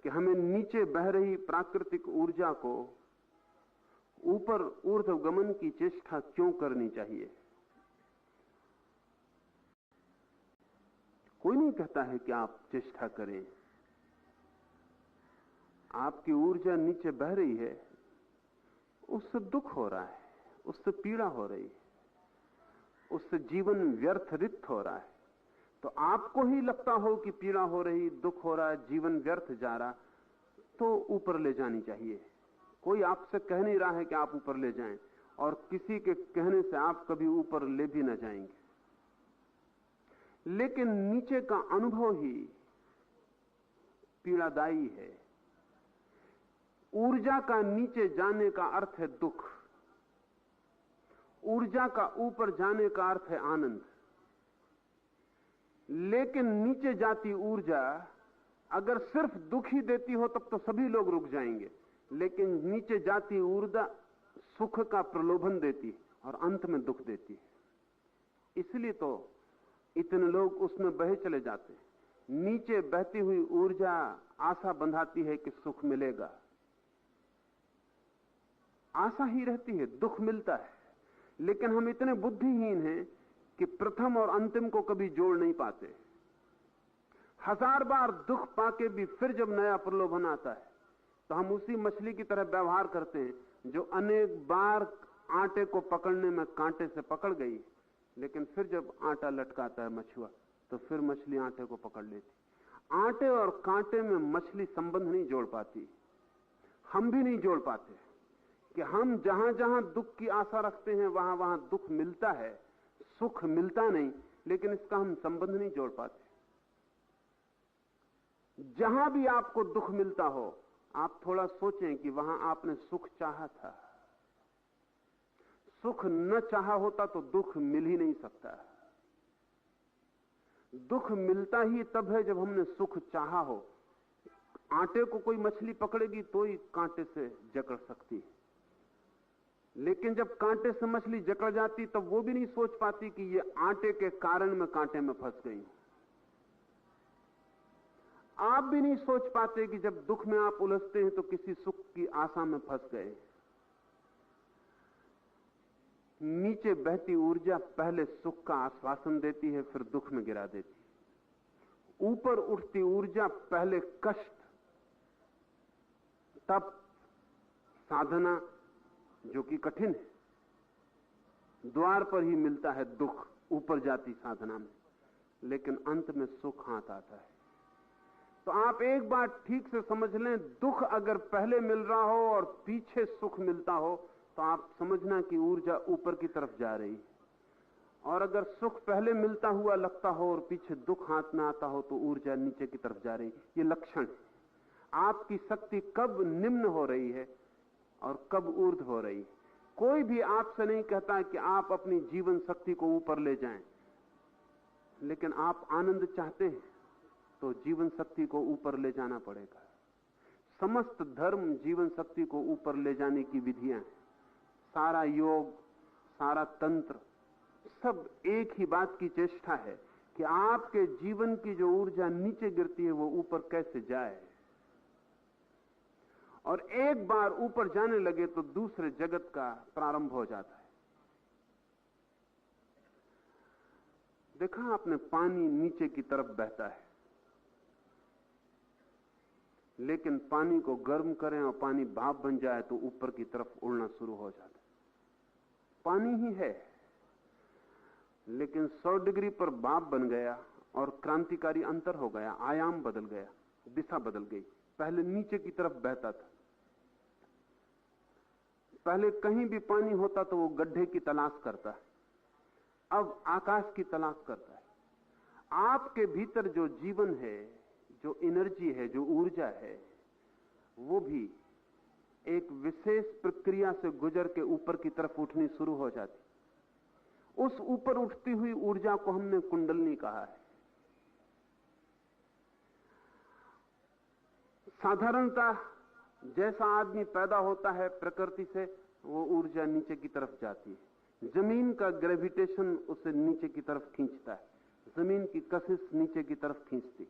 कि हमें नीचे बह रही प्राकृतिक ऊर्जा को ऊपर ऊर्ध्वगमन की चेष्टा क्यों करनी चाहिए। कोई नहीं कहता है कि आप चेष्टा करें। आपकी ऊर्जा नीचे बह रही है, उससे दुख हो रहा है, उससे पीड़ा हो रही है, उससे जीवन व्यर्थ रिक्त हो रहा है। तो आपको ही लगता हो कि पीड़ा हो रही, दुख हो रहा है, जीवन व्यर्थ जा रहा, तो ऊपर ले जानी चाहिए। कोई आपसे कह नहीं रहा है कि आप ऊपर ले जाएं, और किसी के कहने से आप कभी ऊपर ले भी ना जाएंगे। लेकिन नीचे का अनुभव ही पीड़ादायी है। ऊर्जा का नीचे जाने का अर्थ है दुख, ऊर्जा का ऊपर जाने का अर्थ है आनंद। लेकिन नीचे जाती ऊर्जा अगर सिर्फ दुख ही देती हो तब तो सभी लोग रुक जाएंगे, लेकिन नीचे जाती ऊर्जा सुख का प्रलोभन देती है और अंत में दुख देती है। इसलिए तो इतने लोग उसमें बहे चले जाते हैं। नीचे बहती हुई ऊर्जा आशा बंधाती है कि सुख मिलेगा, आशा ही रहती है, दुख मिलता है। लेकिन हम इतने बुद्धिहीन हैं कि प्रथम और अंतिम को कभी जोड़ नहीं पाते। हजार बार दुख पाके भी फिर जब नया प्रलोभन आता है तो हम उसी मछली की तरह व्यवहार करते हैं जो अनेक बार आटे को पकड़ने में कांटे से पकड़ गई, लेकिन फिर जब आटा लटकाता है मछुआ तो फिर मछली आटे को पकड़ लेती। आटे और कांटे में मछली संबंध नहीं जोड़ पाती, हम भी नहीं जोड़ पाते कि हम जहां जहां दुख की आशा रखते हैं वहां वहां दुख मिलता है, सुख मिलता नहीं, लेकिन इसका हम संबंध नहीं जोड़ पाते। जहां भी आपको दुख मिलता हो आप थोड़ा सोचें कि वहां आपने सुख चाहा था। सुख न चाहा होता तो दुख मिल ही नहीं सकता। दुख मिलता ही तब है जब हमने सुख चाहा हो। आटे को कोई मछली पकड़ेगी तो ही कांटे से जकड़ सकती है, लेकिन जब कांटे से मछली जकड़ जाती तब वो भी नहीं सोच पाती कि ये आटे के कारण मैं कांटे में फंस गई हूं। आप भी नहीं सोच पाते कि जब दुख में आप उलझते हैं तो किसी सुख की आशा में फंस गए। नीचे बहती ऊर्जा पहले सुख का आश्वासन देती है, फिर दुख में गिरा देती है। ऊपर उठती ऊर्जा पहले कष्ट, तप, साधना जो कि कठिन है, द्वार पर ही मिलता है दुख ऊपर जाती साधना में, लेकिन अंत में सुख हाथ आता है। तो आप एक बात ठीक से समझ लें, दुख अगर पहले मिल रहा हो और पीछे सुख मिलता हो तो आप समझना कि ऊर्जा ऊपर की तरफ जा रही है, और अगर सुख पहले मिलता हुआ लगता हो और पीछे दुख हाथ में आता हो तो ऊर्जा नीचे की तरफ जा रही। ये लक्षण है। आपकी शक्ति कब निम्न हो रही है और कब ऊर्ध्व हो रही है। कोई भी आपसे नहीं कहता कि आप अपनी जीवन शक्ति को ऊपर ले जाएं, लेकिन आप आनंद चाहते हैं तो जीवन शक्ति को ऊपर ले जाना पड़ेगा। समस्त धर्म जीवन शक्ति को ऊपर ले जाने की विधियां हैं। सारा योग, सारा तंत्र, सब एक ही बात की चेष्टा है कि आपके जीवन की जो ऊर्जा नीचे गिरती है वो ऊपर कैसे जाए, और एक बार ऊपर जाने लगे तो दूसरे जगत का प्रारंभ हो जाता है। देखा आपने, पानी नीचे की तरफ बहता है, लेकिन पानी को गर्म करें और पानी भाप बन जाए तो ऊपर की तरफ उड़ना शुरू हो जाता है। पानी ही है, लेकिन 100 डिग्री पर भाप बन गया और क्रांतिकारी अंतर हो गया, आयाम बदल गया, दिशा बदल गई। पहले नीचे की तरफ बहता था, पहले कहीं भी पानी होता तो वो गड्ढे की तलाश करता है, अब आकाश की तलाश करता है। आपके भीतर जो जीवन है, जो एनर्जी है, जो ऊर्जा है, वो भी एक विशेष प्रक्रिया से गुजर के ऊपर की तरफ उठनी शुरू हो जाती। उस ऊपर उठती हुई ऊर्जा को हमने कुंडलनी कहा है। साधारणतः जैसा आदमी पैदा होता है प्रकृति से, वो ऊर्जा नीचे की तरफ जाती है। जमीन का ग्रेविटेशन उसे नीचे की तरफ खींचता है, जमीन की कशिश नीचे की तरफ खींचती,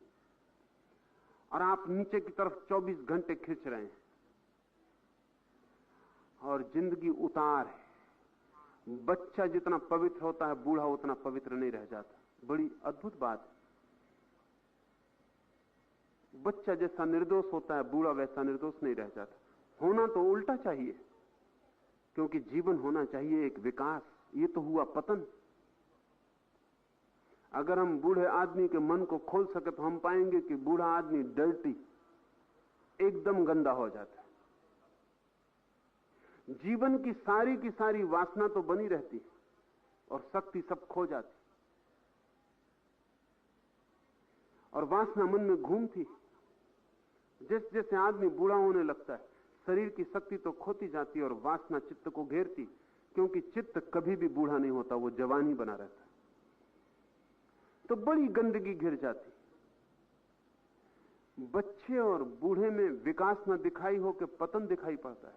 और आप नीचे की तरफ 24 घंटे खींच रहे हैं, और जिंदगी उतार है। बच्चा जितना पवित्र होता है, बूढ़ा उतना पवित्र नहीं रह जाता। बड़ी अद्भुत बात है। बच्चा जैसा निर्दोष होता है, बूढ़ा वैसा निर्दोष नहीं रह जाता। होना तो उल्टा चाहिए, क्योंकि जीवन होना चाहिए एक विकास। ये तो हुआ पतन। अगर हम बूढ़े आदमी के मन को खोल सके तो हम पाएंगे कि बूढ़ा आदमी डर्टी, एकदम गंदा हो जाता है। जीवन की सारी वासना तो बनी रहती और शक्ति सब खो जाती, और वासना मन में घूमती। जैसे जैसे आदमी बूढ़ा होने लगता है, शरीर की शक्ति तो खोती जाती और वासना चित्त को घेरती, क्योंकि चित्त कभी भी बूढ़ा नहीं होता, वो जवान ही बना रहता है। तो बड़ी गंदगी घिर जाती। बच्चे और बूढ़े में विकास न दिखाई हो के पतन दिखाई पड़ता है।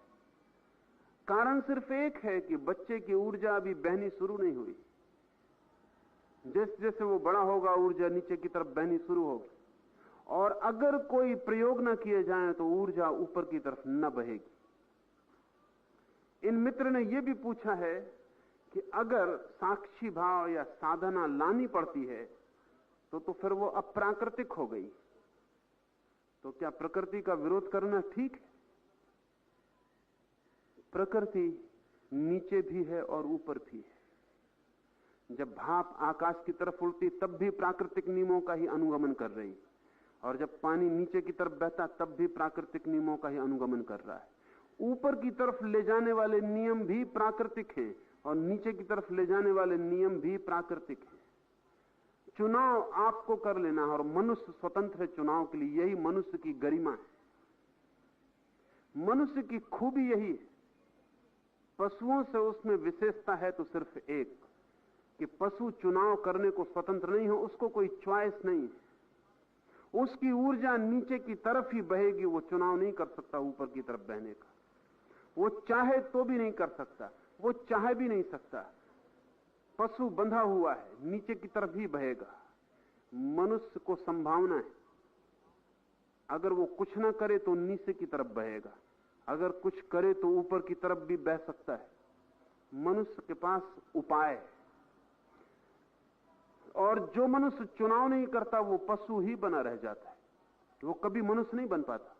कारण सिर्फ एक है कि बच्चे की ऊर्जा अभी बहनी शुरू नहीं हुई। जैसे जैसे वो बड़ा होगा, ऊर्जा नीचे की तरफ बहनी शुरू होगी, और अगर कोई प्रयोग न किए जाए तो ऊर्जा ऊपर की तरफ न बहेगी। इन मित्र ने यह भी पूछा है कि अगर साक्षी भाव या साधना लानी पड़ती है तो फिर वो अप्राकृतिक हो गई, तो क्या प्रकृति का विरोध करना ठीक है? प्रकृति नीचे भी है और ऊपर भी है। जब भाप आकाश की तरफ उड़ती तब भी प्राकृतिक नियमों का ही अनुगमन कर रही, और जब पानी नीचे की तरफ बहता तब भी प्राकृतिक नियमों का ही अनुगमन कर रहा है। ऊपर की तरफ ले जाने वाले नियम भी प्राकृतिक हैं और नीचे की तरफ ले जाने वाले नियम भी प्राकृतिक हैं। चुनाव आपको कर लेना है, और मनुष्य स्वतंत्र है चुनाव के लिए। यही मनुष्य की गरिमा है, मनुष्य की खूबी यही है। पशुओं से उसमें विशेषता है तो सिर्फ एक, कि पशु चुनाव करने को स्वतंत्र नहीं हो, उसको कोई च्वाइस नहीं है। उसकी ऊर्जा नीचे की तरफ ही बहेगी, वो चुनाव नहीं कर सकता ऊपर की तरफ बहने का। वो चाहे तो भी नहीं कर सकता, वो चाहे भी नहीं सकता। पशु बंधा हुआ है, नीचे की तरफ ही बहेगा। मनुष्य को संभावना है, अगर वो कुछ ना करे तो नीचे की तरफ बहेगा, अगर कुछ करे तो ऊपर की तरफ भी बह सकता है। मनुष्य के पास उपाय है, और जो मनुष्य चुनाव नहीं करता वो पशु ही बना रह जाता है। वो कभी मनुष्य नहीं बन पाता,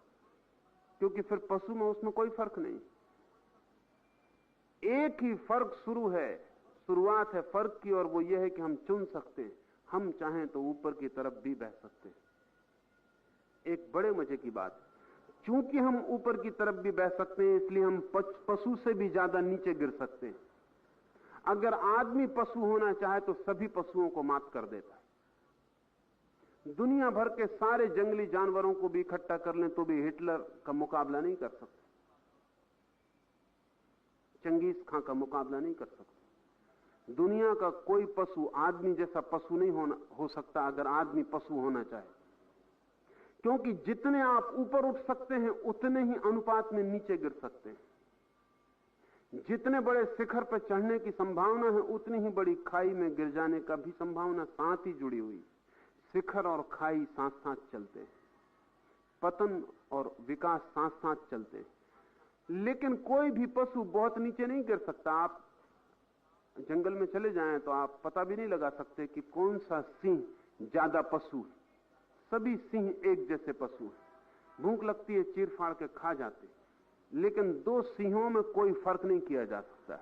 क्योंकि फिर पशु में उसमें कोई फर्क नहीं। एक ही फर्क शुरुआत है फर्क की, और वो ये है कि हम चुन सकते हैं। हम चाहें तो ऊपर की तरफ भी बह सकते हैं। एक बड़े मजे की बात है, चूंकि हम ऊपर की तरफ भी बह सकते हैं, इसलिए हम पशु से भी ज्यादा नीचे गिर सकते हैं। अगर आदमी पशु होना चाहे तो सभी पशुओं को मात कर देता है। दुनिया भर के सारे जंगली जानवरों को भी इकट्ठा कर लें तो भी हिटलर का मुकाबला नहीं कर सकते, चंगेज खां का मुकाबला नहीं कर सकते। दुनिया का कोई पशु आदमी जैसा पशु नहीं हो सकता अगर आदमी पशु होना चाहे, क्योंकि जितने आप ऊपर उठ सकते हैं उतने ही अनुपात में नीचे गिर सकते हैं। जितने बड़े शिखर पर चढ़ने की संभावना है उतनी ही बड़ी खाई में गिर जाने का भी संभावना साथ ही जुड़ी हुई। शिखर और खाई साथ साथ चलते हैं, पतन और विकास साथ साथ चलते हैं। लेकिन कोई भी पशु बहुत नीचे नहीं गिर सकता। आप जंगल में चले जाएं तो आप पता भी नहीं लगा सकते कि कौन सा सिंह ज्यादा पशु है। सभी सिंह एक जैसे पशु हैं, भूख लगती है चीर फाड़ के खा जाते, लेकिन दो सिंहों में कोई फर्क नहीं किया जा सकता।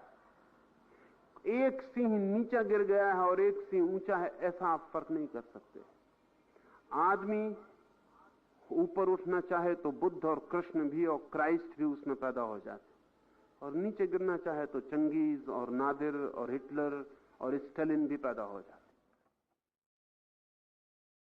एक सिंह नीचा गिर गया है और एक सिंह ऊंचा है, ऐसा आप फर्क नहीं कर सकते। आदमी ऊपर उठना चाहे तो बुद्ध और कृष्ण भी और क्राइस्ट भी उसमें पैदा हो जाते, और नीचे गिरना चाहे तो चंगेज और नादिर और हिटलर और स्टालिन भी पैदा हो जाते।